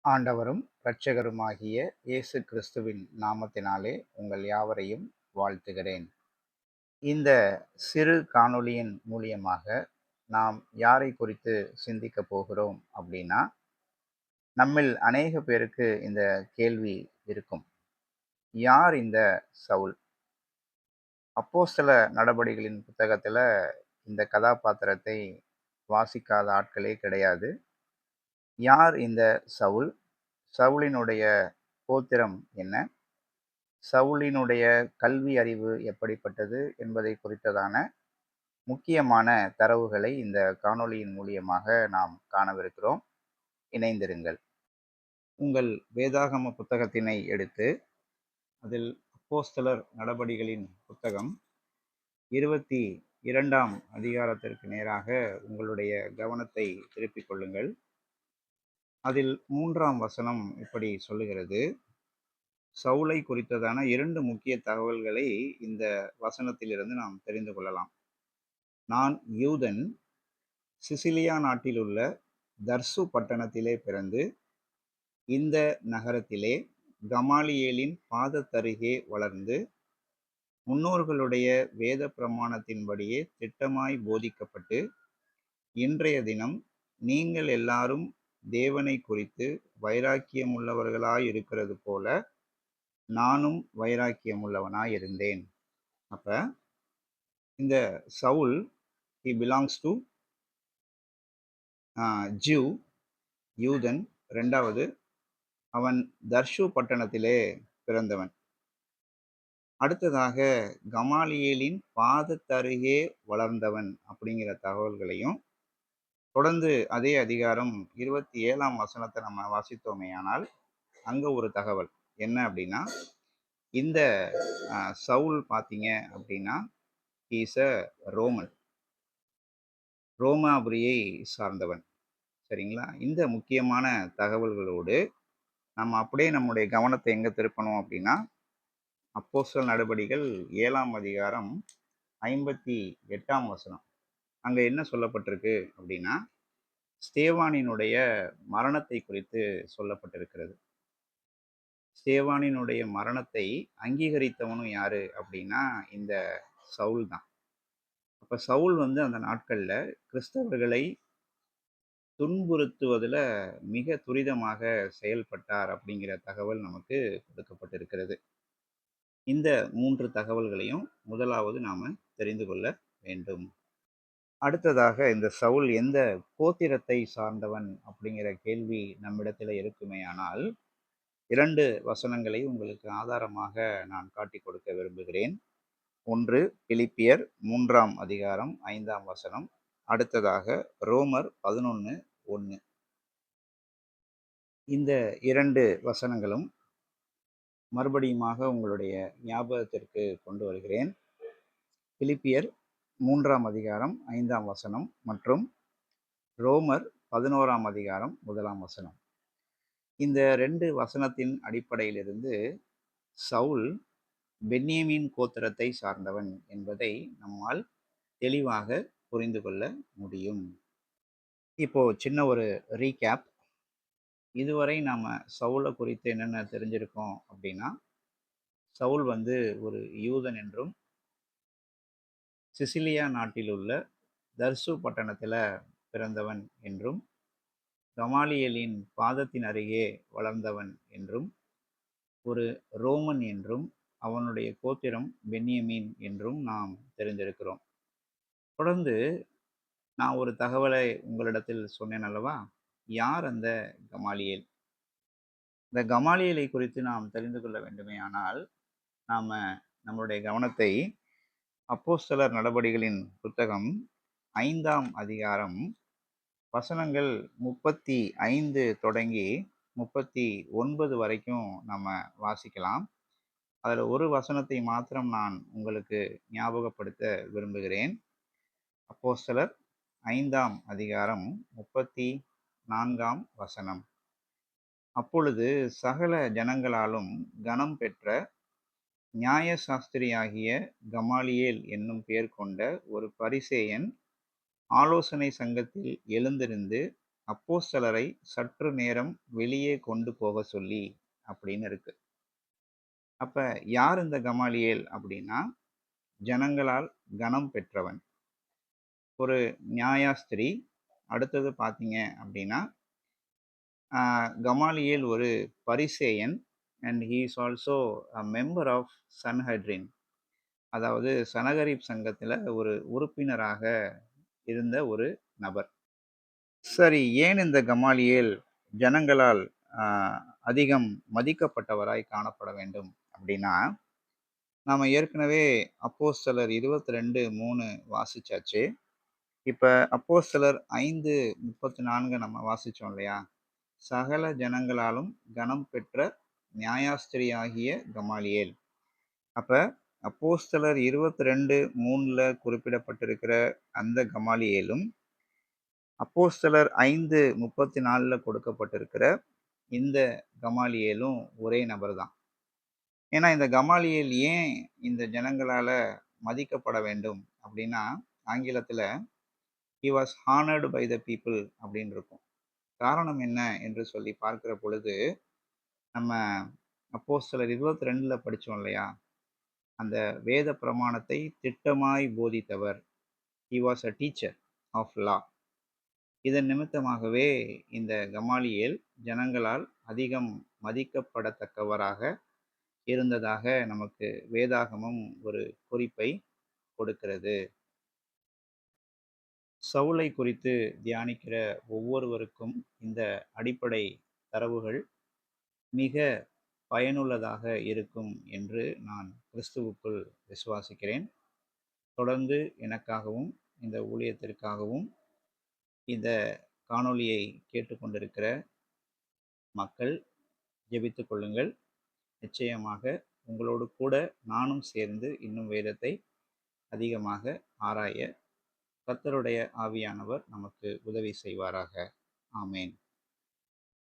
ஆண்டவரும் இரட்சகருமாகிய இயேசு கிறிஸ்துவின் நாமத்தினாலே உங்கள் யாவரையும் வாழ்த்துகிறேன். இந்த சிறு காணொளியின் மூலியமாக நாம் யாரை குறித்து சிந்திக்க போகிறோம் அப்படின்னா, நம்மில் அநேக பேருக்கு இந்த கேள்வி இருக்கும். யார் இந்த சவுல்? அப்போஸ்தல நடபடிகளின் புத்தகத்துல இந்த கதாபாத்திரத்தை வாசிக்காத ஆட்களே கிடையாது. யார் இந்த சவுல்? சவுலினுடைய கோத்திரம் என்ன? சவுலினுடைய கல்வி அறிவு எப்படிப்பட்டது என்பதை குறித்ததான முக்கியமான தரவுகளை இந்த காணொளியின் மூலியமாக நாம் காணவிருக்கிறோம். இணைந்திருங்கள். உங்கள் வேதாகம புத்தகத்தினை எடுத்து அதில் அப்போஸ்தலர் நடபடிகளின் புத்தகம் 22ஆம் அதிகாரத்திற்கு நேராக உங்களுடைய கவனத்தை திருப்பிக் கொள்ளுங்கள். அதில் 3ஆம் வசனம் இப்படி சொல்லுகிறது. சவுலை குறித்ததான 2 முக்கிய தகவல்களை இந்த வசனத்திலிருந்து நாம் தெரிந்து கொள்ளலாம். நான் யூதன், சிசிலியா நாட்டிலுள்ள தர்சு பட்டணத்திலே பிறந்து, இந்த நகரத்திலே கமாலியேலின் பாதத்தருகே வளர்ந்து, முன்னோர்களுடைய வேத பிரமாணத்தின்படியே திட்டமாய் போதிக்கப்பட்டு, இன்றைய தினம் நீங்கள் எல்லாரும் தேவனை குறித்து வைராக்கியமுள்ளவர்களாயிருக்கிறது போல, நானும் வைராக்கியமுள்ளவனாயிருந்தேன். அப்ப இந்த Saul he belongs to Jew, யூதன். 2வது, அவன் தர்ஷு பட்டணத்திலே பிறந்தவன். அடுத்ததாக கமாலியேலின் பாதத்தருகே வளர்ந்தவன் அப்படிங்கிற தகவல்களையும், தொடர்ந்து அதே அதிகாரம் 27ஆம் வசனத்தை நம்ம வாசித்தோமேயானால், அங்க ஒரு தகவல் என்ன அப்படின்னா, இந்த சவுல் பார்த்தீங்க அப்படின்னா he is a ரோமன், ரோமாபுரியை சார்ந்தவன். சரிங்களா? இந்த முக்கியமான தகவல்களோடு நம்ம அப்படியே நம்முடைய கவனத்தை எங்க திருப்பணும் அப்படின்னா, அப்போஸ்தலர் நடபடிகள் 7ஆம் அதிகாரம் 58ஆம் வசனம். அங்க என்ன சொல்லப்பட்டிருக்கு அப்படின்னா, ஸ்தேவானினுடைய மரணத்தை குறித்து சொல்லப்பட்டிருக்கிறது. ஸ்தேவானினுடைய மரணத்தை அங்கீகரித்தவனும் யாரு அப்படின்னா, இந்த சவுல் தான். அப்ப சவுல் அந்த நாட்கள்ல கிறிஸ்தவர்களை துன்புறுத்துவதுல மிக துரிதமாக செயல்பட்டார் அப்படிங்கிற தகவல் நமக்கு கொடுக்கப்பட்டிருக்கிறது. இந்த 3 தகவல்களையும் முதலாவது நாம தெரிந்து கொள்ள வேண்டும். அடுத்ததாக இந்த சவுல் எந்த கோத்திரத்தை சார்ந்தவன் அப்படிங்கிற கேள்வி நம்மிடத்தில் இருக்குமேயானால், 2 வசனங்களை உங்களுக்கு ஆதாரமாக நான் காட்டிக் கொடுக்க விரும்புகிறேன். ஒன்று பிலிப்பியர் 3ஆம் அதிகாரம் 5ஆம் வசனம். அடுத்ததாக ரோமர் 11:1. இந்த 2 வசனங்களும் மறுபடியுமாக உங்களுடைய ஞாபகத்திற்கு கொண்டு வருகிறேன். பிலிப்பியர் 3ஆம் அதிகாரம் 5ஆம் வசனம் மற்றும் ரோமர் 11ஆம் அதிகாரம் 1ஆம் வசனம். இந்த 2 வசனத்தின் அடிப்படையிலிருந்து சவுல் பென்யமீன் கோத்திரத்தை சார்ந்தவன் என்பதை நம்மால் தெளிவாக புரிந்து கொள்ள முடியும். இப்போ சின்ன ஒரு ரீகேப். இதுவரை நாம சவுல குறித்து என்னென்ன தெரிஞ்சிருக்கோம் அப்படின்னா, சவுல் ஒரு யூதன் என்றும், சிசிலியா நாட்டிலுள்ள தர்சு பட்டணத்துல பிறந்தவன் என்றும், கமாலியேலின் பாதத்தின் அருகே வளர்ந்தவன் என்றும், ஒரு ரோமன் என்றும், அவனுடைய கோத்திரம் பென்யமீன் என்றும் நாம் தெரிந்திருக்கிறோம். தொடர்ந்து நான் ஒரு தகவலை உங்களிடத்தில் சொன்னேன் அல்லவா? யார் அந்த கமாலியேல்? இந்த கமாலியேலை குறித்து நாம் தெரிந்து கொள்ள வேண்டுமேயானால், நாம நம்மளுடைய கவனத்தை அப்போஸ்தலர் நடபடிகளின் புத்தகம் 5ஆம் அதிகாரம் வசனங்கள் 35 தொடங்கி 39 வரைக்கும் நம்ம வாசிக்கலாம். அதுல ஒரு வசனத்தை மாத்திரம் நான் உங்களுக்கு ஞாபகப்படுத்த விரும்புகிறேன். அப்போஸ்தலர் 5ஆம் அதிகாரம் 34ஆம் வசனம். அப்பொழுது சகல ஜனங்களாலும் கனம் பெற்ற நியாயசாஸ்திரியாகிய கமாலியேல் என்னும் பெயர் கொண்ட ஒரு பரிசேயன் ஆலோசனை சங்கத்தில் எழுந்திருந்து அப்போஸ்தலரை சற்று நேரம் வெளியே கொண்டு போக சொல்லி அப்படின்னு இருக்கு. அப்ப யார் இந்த கமாலியேல் அப்படின்னா, ஜனங்களால் கனம் பெற்றவன். ஒரு நியாயாஸ்திரி. அடுத்தது பார்த்தீங்க அப்படின்னா, கமாலியேல் ஒரு பரிசேயன் and he is also a member of Sanhedrin. அதாவது சனகரிப் சங்கத்தில ஒரு உறுப்பினராக இருந்த ஒரு நபர். சரி, ஏன் இந்த கமாலியேல் ஜனங்களால் அ அதிகம் மதிக்கப்பட்டவராய் காணப்பட வேண்டும் அப்படின்னா, நாம ஏற்கனவே அப்போஸ்தலர் 22:3 வாசிச்சாச்சு. இப்ப அப்போஸ்தலர் 5:34 நம்ம வாசிச்சோம் இல்லையா? சகல ஜனங்களாலும் கனம் பெற்ற நியாயாஸ்திரியாகிய கமாலியேல். அப்ப அப்போஸ்தலர் 22:3ல குறிப்பிடப்பட்டிருக்கிற அந்த கமாலியேலும், அப்போஸ்தலர் 5:34ல கொடுக்கப்பட்டிருக்கிற இந்த கமாலியேலும் ஒரே நபர் தான். ஏன்னா இந்த கமாலியேல் ஏன் இந்த ஜனங்களால மதிக்கப்பட வேண்டும் அப்படின்னா, ஆங்கிலத்தில "he was honoured by the people" அப்படின்னு இருக்கும். காரணம் என்ன என்று சொல்லி பார்க்கிற பொழுது, நம்ம அப்போஸ்தலர் 22ல படிச்சோம் இல்லையா? அந்த வேத பிரமாணத்தை திட்டமாய் போதித்தவர். He was a teacher of law. இதன் நிமித்தமாகவே இந்த கமாலியேல் ஜனங்களால் அதிகம் மதிக்கப்படத்தக்கவராக இருந்ததாக நமக்கு வேதாகமம் ஒரு குறிப்பை கொடுக்கிறது. சவுலை குறித்து தியானிக்கிற ஒவ்வொருவருக்கும் இந்த அடிப்படை தரவுகள் மிக பயனுள்ளதாக இருக்கும் என்று நான் கிறிஸ்துவுக்குள் விசுவாசிக்கிறேன். தொடர்ந்து எனக்காகவும், இந்த ஊழியத்திற்காகவும், இந்த காணொளியை கேட்டுக்கொண்டிருக்கிற மக்கள் ஜெபித்துக் கொள்ளுங்கள். நிச்சயமாக உங்களோடு கூட நானும் சேர்ந்து இன்னும் வேதத்தை அதிகமாக ஆராய கர்த்தருடைய ஆவியானவர் நமக்கு உதவி செய்வாராக. ஆமென்.